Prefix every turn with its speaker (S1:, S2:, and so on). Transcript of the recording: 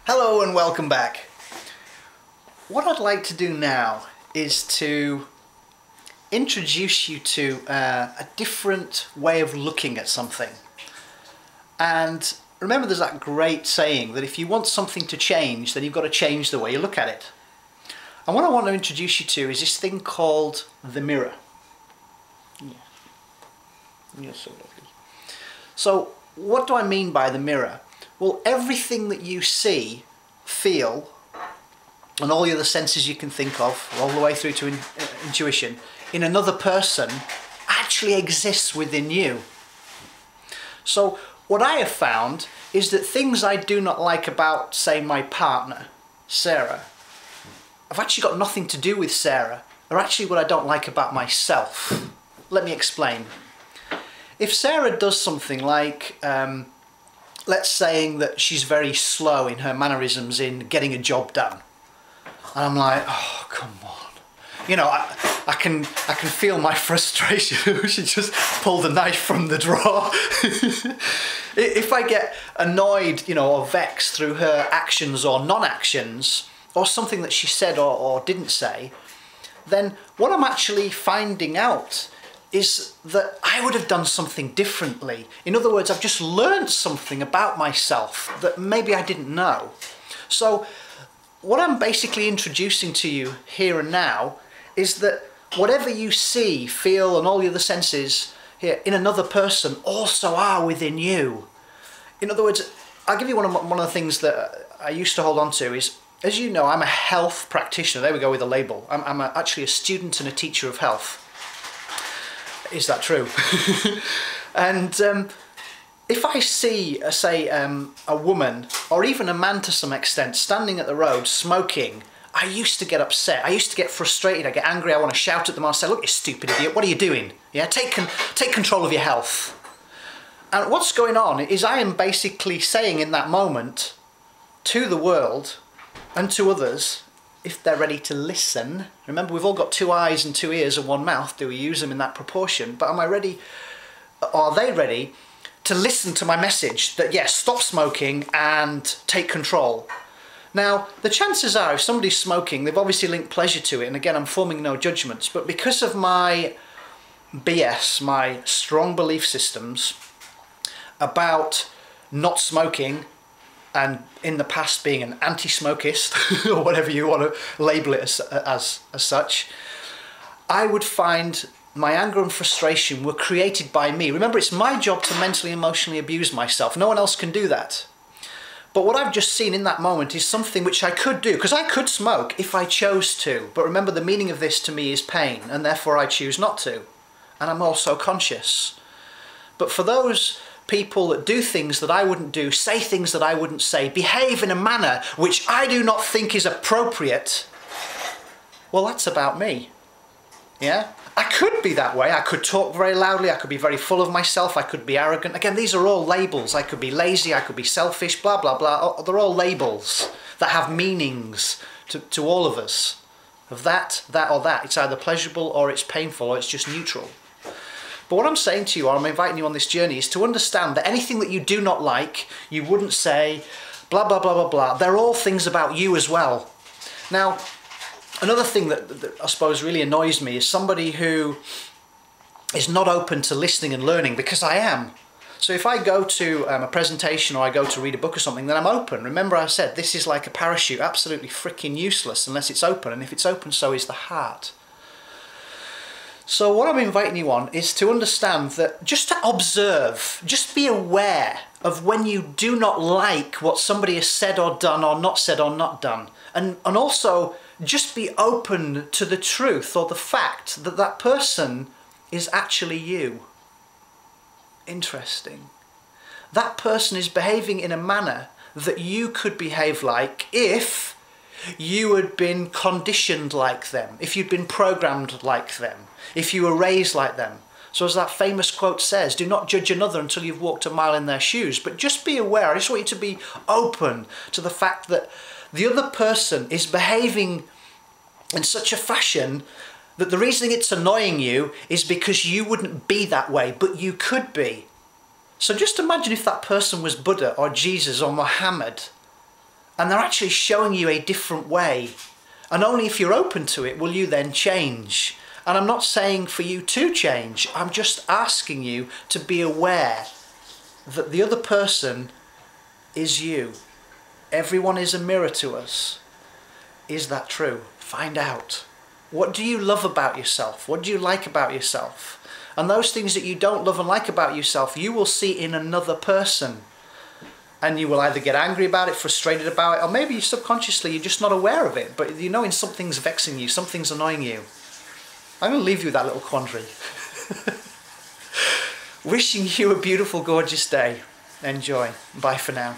S1: Hello and welcome back. What I'd like to do now is to introduce you to a different way of looking at something. And remember, there's that great saying that if you want something to change, then you've got to change the way you look at it. And what I want to introduce you to is this thing called the mirror. So what do I mean by the mirror? Well, everything that you see, feel, and all the other senses you can think of, all the way through to intuition, in another person actually exists within you. So what I have found is that things I do not like about, say, my partner, Sarah, have actually got nothing to do with Sarah. They're actually what I don't like about myself. Let me explain. If Sarah does something like, let's say that she's very slow in her mannerisms in getting a job done, and I'm like, oh, come on. You know, I can feel my frustration. She just pulled a knife from the drawer. If I get annoyed, you know, or vexed through her actions or non-actions, or something that she said or didn't say, then what I'm actually finding out is that I would have done something differently. In other words, I've just learned something about myself that maybe I didn't know. So what I'm basically introducing to you here and now is that whatever you see, feel, and all the other senses here in another person also are within you. In other words, I'll give you one of the things that I used to hold on to is, as you know, I'm a health practitioner. There we go with a label. I'm actually a student and a teacher of health. Is that true? And if I see, say, a woman, or even a man to some extent, standing at the road smoking, I used to get upset. I used to get frustrated. I get angry. I want to shout at them. I'll say, look, you stupid idiot, what are you doing? Yeah, take control of your health. And what's going on is I am basically saying in that moment to the world and to others, if they're ready to listen. Remember, we've all got 2 eyes and 2 ears and 1 mouth. Do we use them in that proportion? But am I ready, are they ready to listen to my message that, yes, stop smoking and take control? Now, the chances are, if somebody's smoking, they've obviously linked pleasure to it. And again, I'm forming no judgments. But because of my BS, my strong belief systems about not smoking, and in the past being an anti-smokist, or whatever you want to label it as such, I would find my anger and frustration were created by me. Remember, it's my job to mentally, emotionally abuse myself. No one else can do that. But what I've just seen in that moment is something which I could do, because I could smoke if I chose to. But remember, the meaning of this to me is pain, and therefore I choose not to. And I'm also conscious. But for those people that do things that I wouldn't do, say things that I wouldn't say, behave in a manner which I do not think is appropriate, well, that's about me. Yeah? I could be that way. I could talk very loudly. I could be very full of myself. I could be arrogant. Again, these are all labels. I could be lazy. I could be selfish, blah, blah, blah. They're all labels that have meanings to all of us. Of that, or that. It's either pleasurable or it's painful or it's just neutral. But what I'm saying to you, or I'm inviting you on this journey, is to understand that anything that you do not like, you wouldn't say, blah, blah, blah, blah, blah. They're all things about you as well. Now, another thing that I suppose really annoys me is somebody who is not open to listening and learning, because I am. So if I go to a presentation or I go to read a book or something, then I'm open. Remember, I said this is like a parachute, absolutely freaking useless unless it's open. And if it's open, so is the heart. So what I'm inviting you on is to understand that, just to observe, just be aware of when you do not like what somebody has said or done or not said or not done. And also just be open to the truth or the fact that that person is actually you. Interesting. That person is behaving in a manner that you could behave like if you had been conditioned like them, if you'd been programmed like them, if you were raised like them. So as that famous quote says, do not judge another until you've walked a mile in their shoes. But just be aware, I just want you to be open to the fact that the other person is behaving in such a fashion that the reason it's annoying you is because you wouldn't be that way, but you could be. So just imagine if that person was Buddha or Jesus or Muhammad, And they're actually showing you a different way. And only if you're open to it will you then change. And I'm not saying for you to change. I'm just asking you to be aware that the other person is you. Everyone is a mirror to us. Is that true? Find out. What do you love about yourself? What do you like about yourself? And those things that you don't love and like about yourself, you will see in another person. And you will either get angry about it, frustrated about it, or maybe subconsciously you're just not aware of it, but you know something's vexing you, something's annoying you. I'm going to leave you with that little quandary. Wishing you a beautiful, gorgeous day. Enjoy. Bye for now.